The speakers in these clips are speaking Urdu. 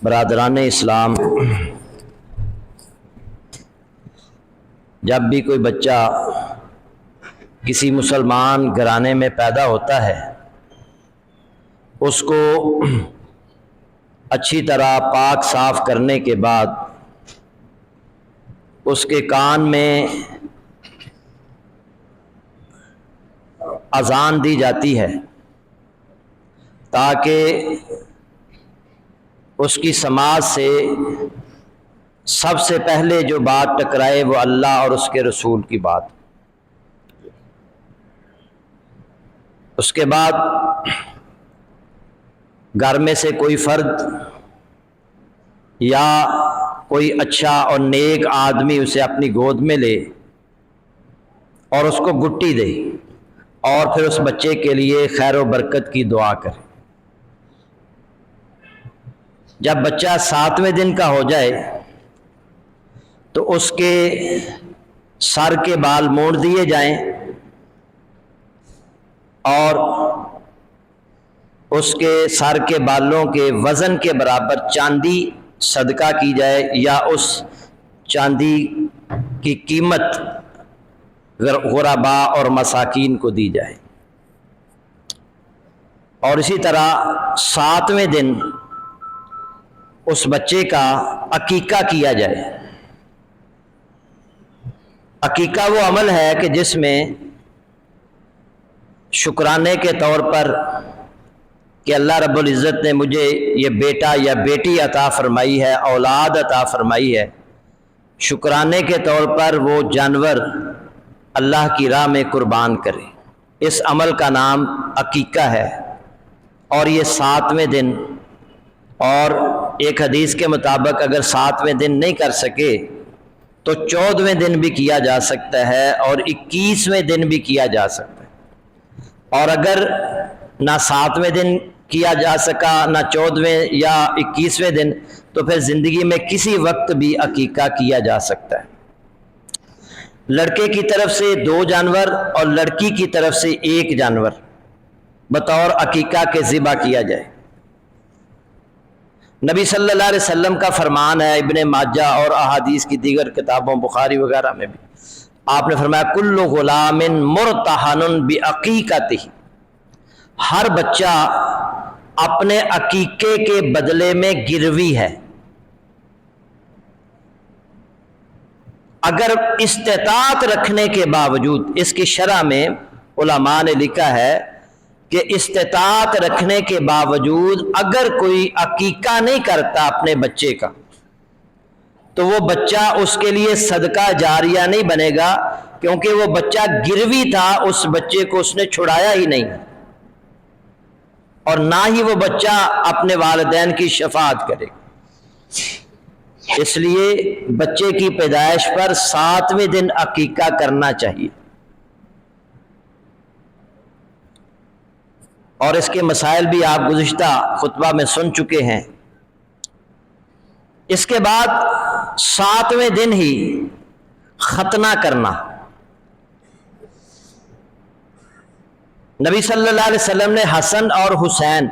برادران اسلام، جب بھی کوئی بچہ کسی مسلمان گھرانے میں پیدا ہوتا ہے اس کو اچھی طرح پاک صاف کرنے کے بعد اس کے کان میں اذان دی جاتی ہے تاکہ اس کی سماعت سے سب سے پہلے جو بات ٹکرائے وہ اللہ اور اس کے رسول کی بات۔ اس کے بعد گھر میں سے کوئی فرد یا کوئی اچھا اور نیک آدمی اسے اپنی گود میں لے اور اس کو گٹی دے اور پھر اس بچے کے لیے خیر و برکت کی دعا کرے۔ جب بچہ 7ویں دن کا ہو جائے تو اس کے سر کے بال موڑ دیے جائیں اور اس کے سر کے بالوں کے وزن کے برابر چاندی صدقہ کی جائے یا اس چاندی کی قیمت غرباء اور مساکین کو دی جائے۔ اور اسی طرح 7ویں دن اس بچے کا عقیقہ کیا جائے۔ عقیقہ وہ عمل ہے کہ جس میں شکرانے کے طور پر کہ اللہ رب العزت نے مجھے یہ بیٹا یا بیٹی عطا فرمائی ہے، اولاد عطا فرمائی ہے، شکرانے کے طور پر وہ جانور اللہ کی راہ میں قربان کرے۔ اس عمل کا نام عقیقہ ہے اور یہ 7ویں دن، اور ایک حدیث کے مطابق اگر 7ویں دن نہیں کر سکے تو 14ویں دن بھی کیا جا سکتا ہے اور 21ویں دن بھی کیا جا سکتا ہے۔ اور اگر نہ 7ویں دن کیا جا سکا نہ 14ویں یا 21ویں دن تو پھر زندگی میں کسی وقت بھی عقیقہ کیا جا سکتا ہے۔ لڑکے کی طرف سے 2 جانور اور لڑکی کی طرف سے 1 جانور بطور عقیقہ کے ذبح کیا جائے۔ نبی صلی اللہ علیہ وسلم کا فرمان ہے، ابن ماجہ اور احادیث کی دیگر کتابوں بخاری وغیرہ میں بھی آپ نے فرمایا کل غلام مرتہن بعقیقتہ، ہر بچہ اپنے عقیقے کے بدلے میں گروی ہے۔ اگر استطاعت رکھنے کے باوجود، اس کی شرح میں علماء نے لکھا ہے کہ استطاعت رکھنے کے باوجود اگر کوئی عقیقہ نہیں کرتا اپنے بچے کا تو وہ بچہ اس کے لیے صدقہ جاریہ نہیں بنے گا، کیونکہ وہ بچہ گروی تھا، اس بچے کو اس نے چھڑایا ہی نہیں، اور نہ ہی وہ بچہ اپنے والدین کی شفاعت کرے۔ اس لیے بچے کی پیدائش پر 7ویں دن عقیقہ کرنا چاہیے، اور اس کے مسائل بھی آپ گزشتہ خطبہ میں سن چکے ہیں۔ اس کے بعد 7ویں دن ہی ختنہ کرنا۔ نبی صلی اللہ علیہ وسلم نے حسن اور حسین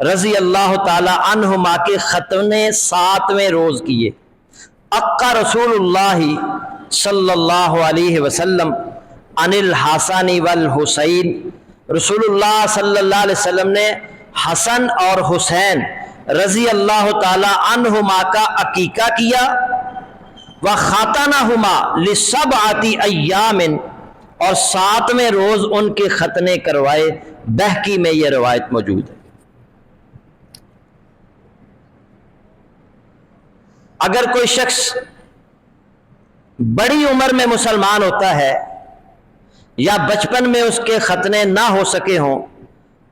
رضی اللہ تعالی عنہما کے ختنے 7ویں روز کیے۔ اقا رسول اللہ صلی اللہ علیہ وسلم عن الحسن والحسین، رسول اللہ صلی اللہ علیہ وسلم نے حسن اور حسین رضی اللہ تعالی عنہما کا عقیقہ کیا، وَخَتَنَهُمَا لِسَبْعَةِ أَيَّامٍ، اور 7ویں روز ان کے ختنے کروائے۔ بہقی میں یہ روایت موجود ہے۔ اگر کوئی شخص بڑی عمر میں مسلمان ہوتا ہے یا بچپن میں اس کے ختنے نہ ہو سکے ہوں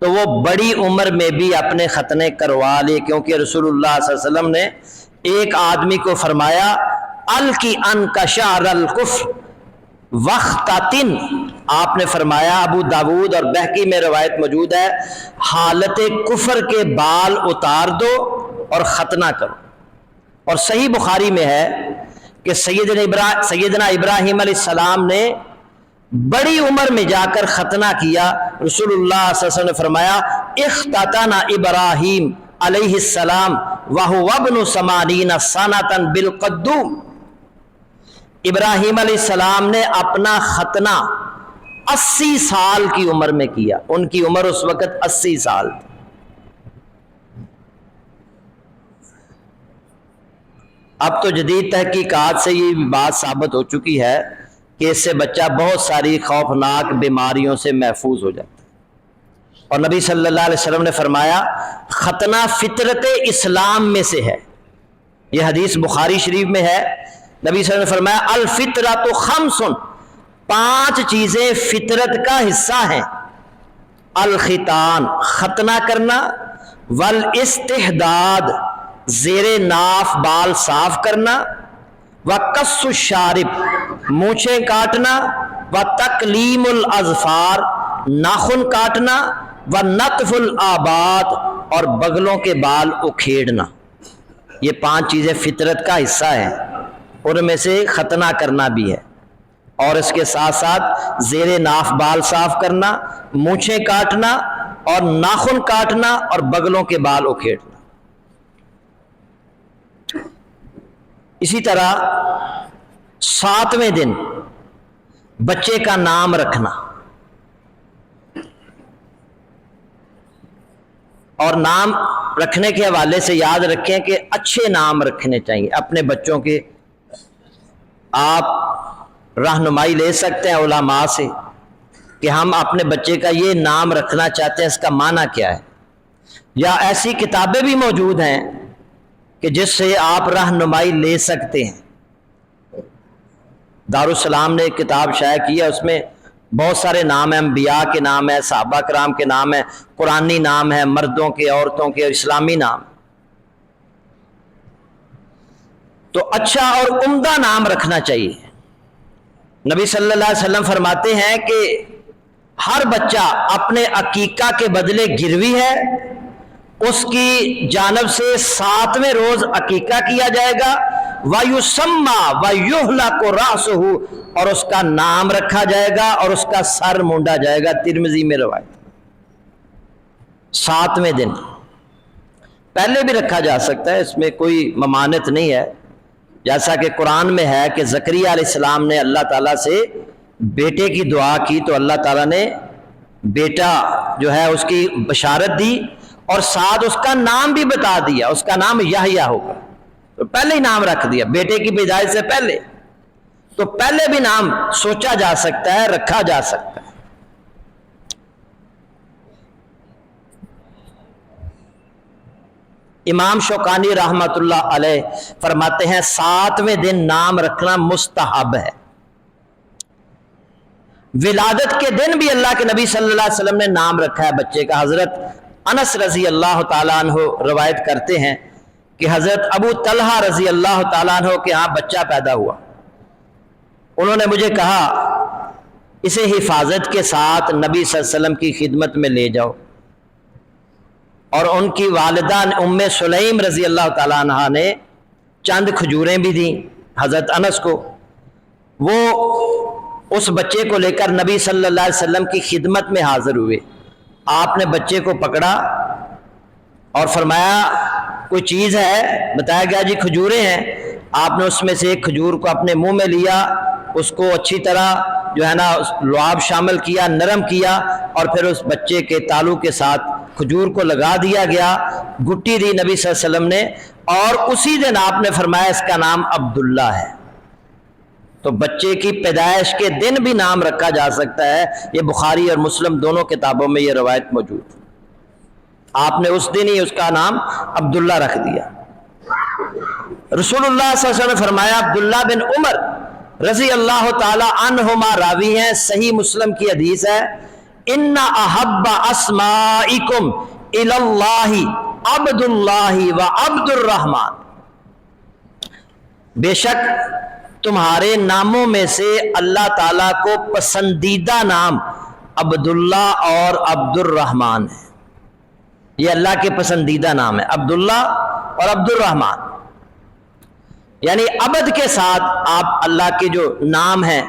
تو وہ بڑی عمر میں بھی اپنے ختنے کروا لے، کیونکہ رسول اللہ صلی اللہ علیہ وسلم نے ایک آدمی کو فرمایا الکی عنک شعر الکفر واختتن، آپ نے فرمایا، ابو داود اور بہقی میں روایت موجود ہے، حالت کفر کے بال اتار دو اور ختنہ کرو۔ اور صحیح بخاری میں ہے کہ سیدنا ابراہیم علیہ السلام نے بڑی عمر میں جا کر ختنہ کیا۔ رسول اللہ صلی اللہ علیہ وسلم نے فرمایا اختتن ابراہیم علیہ السلام وہو ابن سمانین سنتن بالقدوم، ابراہیم علیہ السلام نے اپنا ختنہ 80 سال کی عمر میں کیا، ان کی عمر اس وقت 80 سال تھی۔ اب تو جدید تحقیقات سے یہ بات ثابت ہو چکی ہے کہ اس سے بچہ بہت ساری خوفناک بیماریوں سے محفوظ ہو جاتا ہے، اور نبی صلی اللہ علیہ وسلم نے فرمایا ختنہ فطرت اسلام میں سے ہے، یہ حدیث بخاری شریف میں ہے۔ نبی صلی اللہ علیہ وسلم نے فرمایا الفطرۃ خمس، 5 چیزیں فطرت کا حصہ ہیں، الختان ختنہ کرنا، والاستحداد زیر ناف بال صاف کرنا، وقص الشارب مونچھیں کاٹنا، وتکلیم الاظفار ناخن کاٹنا، ونتف الآباد اور بغلوں کے بال اکھیڑنا۔ یہ 5 چیزیں فطرت کا حصہ ہیں، ان میں سے ختنہ کرنا بھی ہے، اور اس کے ساتھ ساتھ زیر ناف بال صاف کرنا، مونچھیں کاٹنا اور ناخن کاٹنا اور بغلوں کے بال اکھیڑنا۔ اسی طرح 7ویں دن بچے کا نام رکھنا، اور نام رکھنے کے حوالے سے یاد رکھیں کہ اچھے نام رکھنے چاہیے اپنے بچوں کے۔ آپ رہنمائی لے سکتے ہیں علماء سے کہ ہم اپنے بچے کا یہ نام رکھنا چاہتے ہیں، اس کا معنی کیا ہے، یا ایسی کتابیں بھی موجود ہیں کہ جس سے آپ رہنمائی لے سکتے ہیں۔ دارالسلام نے ایک کتاب شائع کی ہے، اس میں بہت سارے نام ہیں، انبیاء کے نام ہیں، صحابہ کرام کے نام ہیں، قرآنی نام ہیں، مردوں کے، عورتوں کے، اسلامی نام۔ تو اچھا اور عمدہ نام رکھنا چاہیے۔ نبی صلی اللہ علیہ وسلم فرماتے ہیں کہ ہر بچہ اپنے عقیقہ کے بدلے گروی ہے، اس کی جانب سے 7ویں روز عقیقہ کیا جائے گا، وَيُسَمَّى وَيُحْلَقُ رَأْسُهُ اور اس کا نام رکھا جائے گا اور اس کا سر مونڈا جائے گا، ترمذی میں روایت۔ 7ویں دن، پہلے بھی رکھا جا سکتا ہے، اس میں کوئی ممانعت نہیں ہے، جیسا کہ قرآن میں ہے کہ زکریا علیہ السلام نے اللہ تعالیٰ سے بیٹے کی دعا کی تو اللہ تعالیٰ نے بیٹا جو ہے اس کی بشارت دی، اور ساتھ اس کا نام بھی بتا دیا، اس کا نام یحییٰ ہوگا۔ تو پہلے ہی نام رکھ دیا بیٹے کی پیدائش سے پہلے، تو پہلے بھی نام سوچا جا سکتا ہے، رکھا جا سکتا ہے۔ امام شوکانی رحمۃ اللہ علیہ فرماتے ہیں 7ویں دن نام رکھنا مستحب ہے۔ ولادت کے دن بھی اللہ کے نبی صلی اللہ علیہ وسلم نے نام رکھا ہے بچے کا۔ حضرت انس رضی اللہ تعالیٰ عنہ روایت کرتے ہیں کہ حضرت ابو طلحہ رضی اللہ تعالیٰ عنہ کے ہاں بچہ پیدا ہوا، انہوں نے مجھے کہا اسے حفاظت کے ساتھ نبی صلی اللہ علیہ وسلم کی خدمت میں لے جاؤ، اور ان کی والدہ ام سلیم رضی اللہ تعالیٰ عنہ نے چند کھجوریں بھی دیں حضرت انس کو۔ وہ اس بچے کو لے کر نبی صلی اللہ علیہ وسلم کی خدمت میں حاضر ہوئے۔ آپ نے بچے کو پکڑا اور فرمایا کوئی چیز ہے؟ بتایا گیا جی کھجوریں ہیں۔ آپ نے اس میں سے ایک کھجور کو اپنے منہ میں لیا، اس کو اچھی طرح جو ہے نا لعاب شامل کیا، نرم کیا، اور پھر اس بچے کے تالو کے ساتھ کھجور کو لگا دیا گیا، گٹی دی نبی صلی اللہ علیہ وسلم نے، اور اسی دن آپ نے فرمایا اس کا نام عبداللہ ہے۔ تو بچے کی پیدائش کے دن بھی نام رکھا جا سکتا ہے، یہ بخاری اور مسلم دونوں کتابوں میں یہ روایت موجود ہے۔ آپ نے اس دن ہی اس کا نام عبداللہ رکھ دیا۔ رسول اللہ صلی اللہ علیہ وسلم نے فرمایا، عبداللہ بن عمر رضی اللہ تعالی عنہما راوی ہیں، صحیح مسلم کی حدیث ہے، ان احب اسمائکم الی اللہ عبد اللہ و عبد الرحمن، بے شک تمہارے ناموں میں سے اللہ تعالیٰ کو پسندیدہ نام عبداللہ اور عبد الرحمن ہے۔ یہ اللہ کے پسندیدہ نام ہے، عبداللہ اور عبد الرحمن، یعنی عبد کے ساتھ آپ اللہ کے جو نام ہیں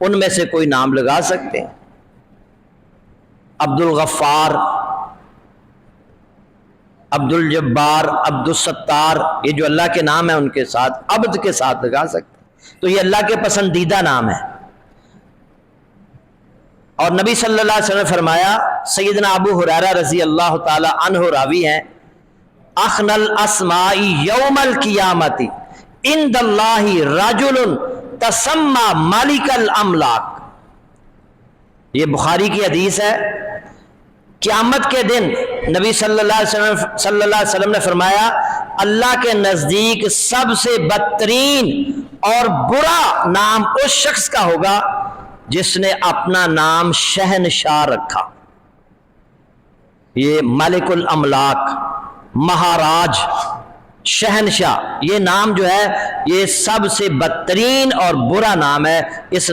ان میں سے کوئی نام لگا سکتے ہیں۔ عبد الغفار، عبد الجبار، عبد الستار، یہ جو اللہ کے نام ہیں ان کے ساتھ عبد کے ساتھ لگا سکتے، تو یہ اللہ کے پسندیدہ نام ہے۔ اور نبی صلی اللہ علیہ وسلم نے فرمایا، سیدنا ابو ہریرہ رضی اللہ تعالی عنہ راوی ہیں، اخن الاسماء یوم القیامت عند اللہ رجل تسمى مالک الاملاک، یہ بخاری کی حدیث ہے۔ قیامت کے دن نبی صلی اللہ علیہ وسلم نے فرمایا، اللہ کے نزدیک سب سے بدترین اور برا نام اس شخص کا ہوگا جس نے اپنا نام شہنشاہ رکھا۔ یہ مالک الاملاک، مہاراج، شہنشاہ، یہ نام جو ہے یہ سب سے بدترین اور برا نام ہے، اس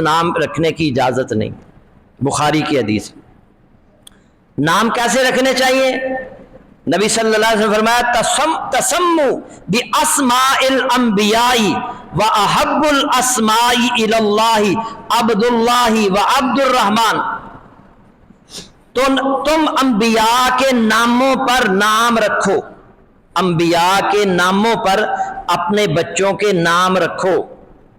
نام رکھنے کی اجازت نہیں۔ بخاری کی حدیث۔ نام کیسے رکھنے چاہیے؟ نبی صلی اللہ علیہ وسلم نے فرمایا، تسموا باسماء الانبیاء واحب الاسماء الی اللہ عبد اللہ وعبد الرحمن، تم انبیاء کے ناموں پر نام رکھو، انبیاء کے ناموں پر اپنے بچوں کے نام رکھو۔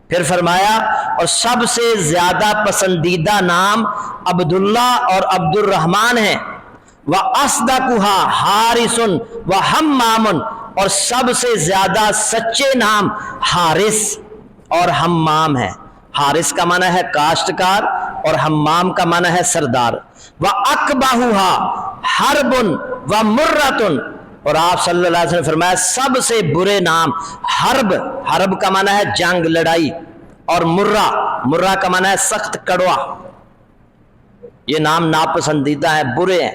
پھر فرمایا، اور سب سے زیادہ پسندیدہ نام عبداللہ اور عبد الرحمن ہیں، وَأَصْدَقُهَا حَارِسٌ وَحَمَّامٌ، اور سب سے زیادہ سچے نام حارث اور حمام ہیں۔ حارث کا معنی ہے کاشتکار اور حمام کا معنی ہے سردار۔ وَأَقْبَحُهَا حَرْبٌ وَمُرَّةٌ، اور آپ صلی اللہ علیہ وسلم نے فرمایا سب سے برے نام حرب، حرب کا معنی ہے جنگ، لڑائی، اور مرہ، مرہ کا معنی ہے سخت کڑوا۔ یہ نام ناپسندیدہ ہیں، برے ہیں۔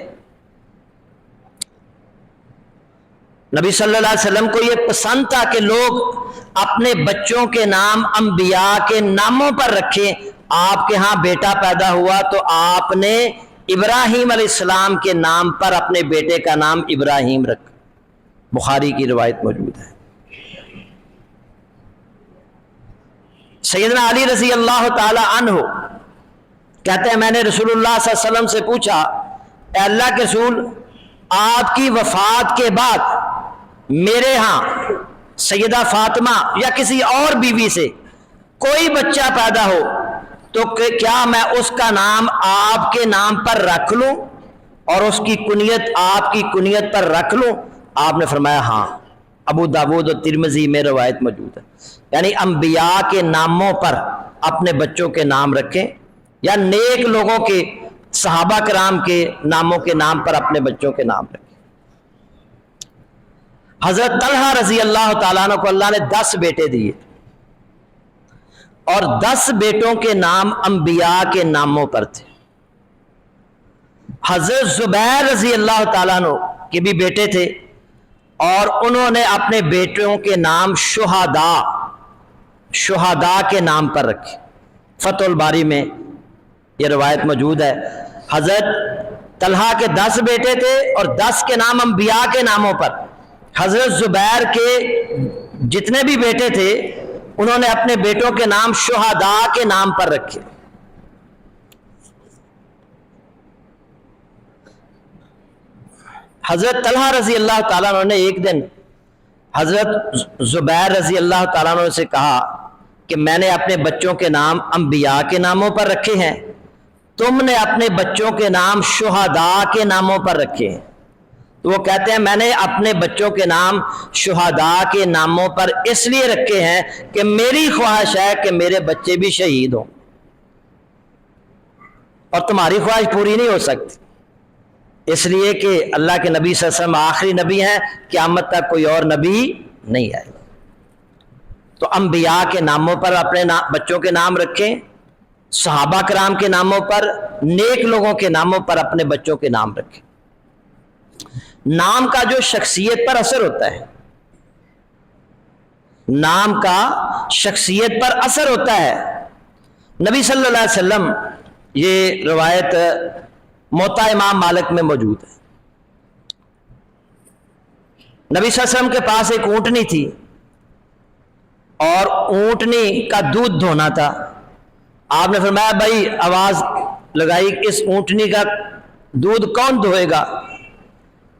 نبی صلی اللہ علیہ وسلم کو یہ پسند تھا کہ لوگ اپنے بچوں کے نام انبیاء کے ناموں پر رکھیں۔ آپ کے ہاں بیٹا پیدا ہوا تو آپ نے ابراہیم علیہ السلام کے نام پر اپنے بیٹے کا نام ابراہیم رکھا۔ بخاری کی روایت موجود ہے۔ سیدنا علی رضی اللہ تعالی عنہ کہتے ہیں، میں نے رسول اللہ صلی اللہ علیہ وسلم سے پوچھا، اے اللہ کے رسول، آپ کی وفات کے بعد میرے ہاں سیدہ فاطمہ یا کسی اور بیوی سے کوئی بچہ پیدا ہو تو کیا میں اس کا نام آپ کے نام پر رکھ لوں اور اس کی کنیت آپ کی کنیت پر رکھ لوں؟ آپ نے فرمایا ہاں۔ ابو داود اور ترمذی میں روایت موجود ہے۔ یعنی انبیاء کے ناموں پر اپنے بچوں کے نام رکھیں، یا نیک لوگوں کے، صحابہ کرام کے ناموں کے نام پر اپنے بچوں کے نام رکھیں۔ حضرت طلحہ رضی اللہ تعالیٰ عنہ کو اللہ نے 10 بیٹے دیے، اور 10 بیٹوں کے نام انبیاء کے ناموں پر تھے۔ حضرت زبیر رضی اللہ تعالیٰ عنہ کے بھی بیٹے تھے، اور انہوں نے اپنے بیٹوں کے نام شہداء کے نام پر رکھے۔ فتح الباری میں یہ روایت موجود ہے۔ حضرت طلحہ کے 10 بیٹے تھے اور 10 کے نام انبیاء کے ناموں پر۔ حضرت زبیر کے جتنے بھی بیٹے تھے انہوں نے اپنے بیٹوں کے نام شہداء کے نام پر رکھے۔ حضرت طلحہ رضی اللہ تعالیٰ عنہ نے ایک دن حضرت زبیر رضی اللہ تعالیٰ عنہ سے کہا کہ میں نے اپنے بچوں کے نام انبیاء کے ناموں پر رکھے ہیں، تم نے اپنے بچوں کے نام شہداء کے ناموں پر رکھے ہیں۔ تو وہ کہتے ہیں میں نے اپنے بچوں کے نام شہداء کے ناموں پر اس لیے رکھے ہیں کہ میری خواہش ہے کہ میرے بچے بھی شہید ہوں، اور تمہاری خواہش پوری نہیں ہو سکتی، اس لیے کہ اللہ کے نبی صلی اللہ علیہ وسلم آخری نبی ہیں، قیامت تک کوئی اور نبی نہیں آئے گا۔ تو انبیاء کے ناموں پر اپنے بچوں کے نام رکھیں، صحابہ کرام کے ناموں پر، نیک لوگوں کے ناموں پر اپنے بچوں کے نام رکھیں۔ نام کا جو شخصیت پر اثر ہوتا ہے، نام کا شخصیت پر اثر ہوتا ہے۔ نبی صلی اللہ علیہ وسلم، یہ روایت موطا امام مالک میں موجود ہے، نبی صلی اللہ علیہ وسلم کے پاس ایک اونٹنی تھی، اور اونٹنی کا دودھ دھونا تھا۔ آپ نے فرمایا بھائی آواز لگائی، اس اونٹنی کا دودھ کون دھوئے گا؟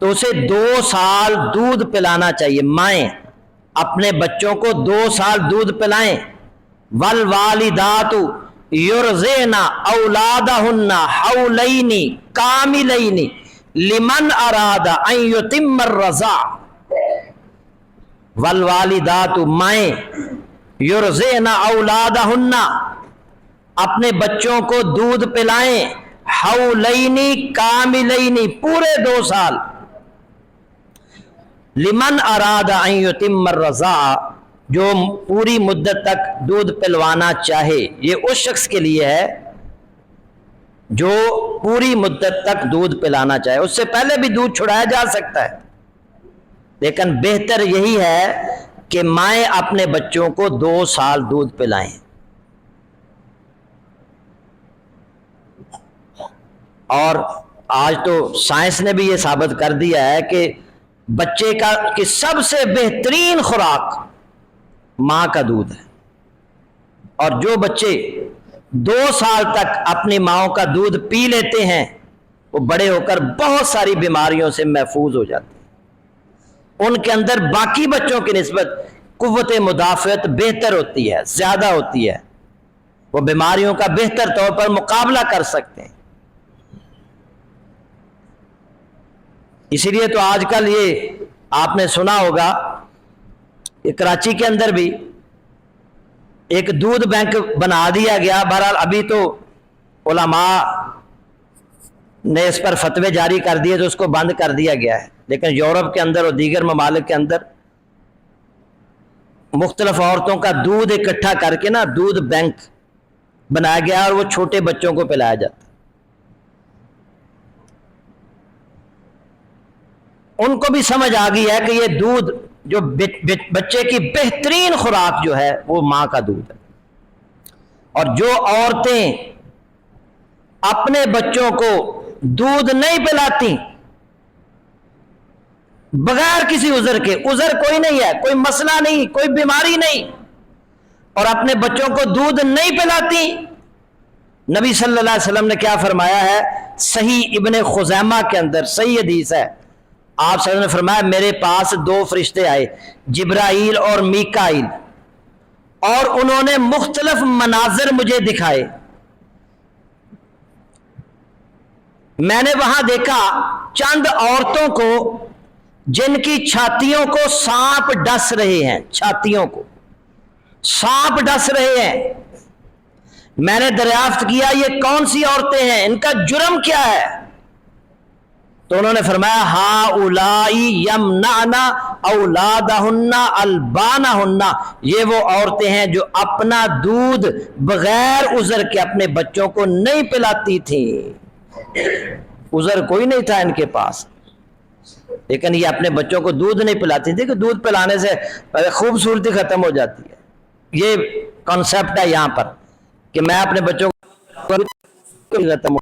تو اسے 2 سال دودھ پلانا چاہیے. مائیں اپنے بچوں کو 2 سال دودھ پلائیں. والوالدات یرضعن اولادہن حولین کاملین لمن اراد ان یتم الرضاع. والوالدات مائیں یرضعن اولادہن اپنے بچوں کو دودھ پلائیں حولین کاملین پورے 2 سال. لمن اراد ان یتم الرضاع جو پوری مدت تک دودھ پلوانا چاہے. یہ اس شخص کے لیے ہے جو پوری مدت تک دودھ پلانا چاہے. اس سے پہلے بھی دودھ چھڑایا جا سکتا ہے، لیکن بہتر یہی ہے کہ مائیں اپنے بچوں کو 2 سال دودھ پلائیں. اور آج تو سائنس نے بھی یہ ثابت کر دیا ہے کہ بچے کی سب سے بہترین خوراک ماں کا دودھ ہے. اور جو بچے 2 سال تک اپنی ماؤں کا دودھ پی لیتے ہیں وہ بڑے ہو کر بہت ساری بیماریوں سے محفوظ ہو جاتے ہیں. ان کے اندر باقی بچوں کی نسبت قوت مدافعت بہتر ہوتی ہے، زیادہ ہوتی ہے. وہ بیماریوں کا بہتر طور پر مقابلہ کر سکتے ہیں. اسی لیے تو آج کل یہ آپ نے سنا ہوگا کہ کراچی کے اندر بھی ایک دودھ بینک بنا دیا گیا. بہرحال ابھی تو علماء نے اس پر فتوے جاری کر دیے تو اس کو بند کر دیا گیا ہے، لیکن یورپ کے اندر اور دیگر ممالک کے اندر مختلف عورتوں کا دودھ اکٹھا کر کے نا دودھ بینک بنایا گیا اور وہ چھوٹے بچوں کو پلایا جاتا. ان کو بھی سمجھ آ گئی ہے کہ یہ دودھ جو بچے کی بہترین خوراک جو ہے وہ ماں کا دودھ ہے. اور جو عورتیں اپنے بچوں کو دودھ نہیں پلاتی بغیر کسی عذر کے، عذر کوئی نہیں ہے، کوئی مسئلہ نہیں، کوئی بیماری نہیں، اور اپنے بچوں کو دودھ نہیں پلاتی، نبی صلی اللہ علیہ وسلم نے کیا فرمایا ہے؟ صحیح ابن خزیمہ کے اندر صحیح حدیث ہے. آپ صلی اللہ علیہ وسلم نے فرمایا میرے پاس 2 فرشتے آئے، جبرائیل اور میکائیل، اور انہوں نے مختلف مناظر مجھے دکھائے. میں نے وہاں دیکھا چند عورتوں کو جن کی چھاتیوں کو سانپ ڈس رہے ہیں، چھاتیوں کو سانپ ڈس رہے ہیں. میں نے دریافت کیا یہ کون سی عورتیں ہیں، ان کا جرم کیا ہے؟ تو انہوں نے فرمایا ہاؤلائی یمنعن اولادہن البانہن، یہ وہ عورتیں ہیں جو اپنا دودھ بغیر عذر کے اپنے بچوں کو نہیں پلاتی تھیں. عذر کوئی نہیں تھا ان کے پاس، لیکن یہ اپنے بچوں کو دودھ نہیں پلاتی تھی کہ دودھ پلانے سے خوبصورتی ختم ہو جاتی ہے. یہ کانسیپٹ ہے یہاں پر کہ میں اپنے بچوں کو ختم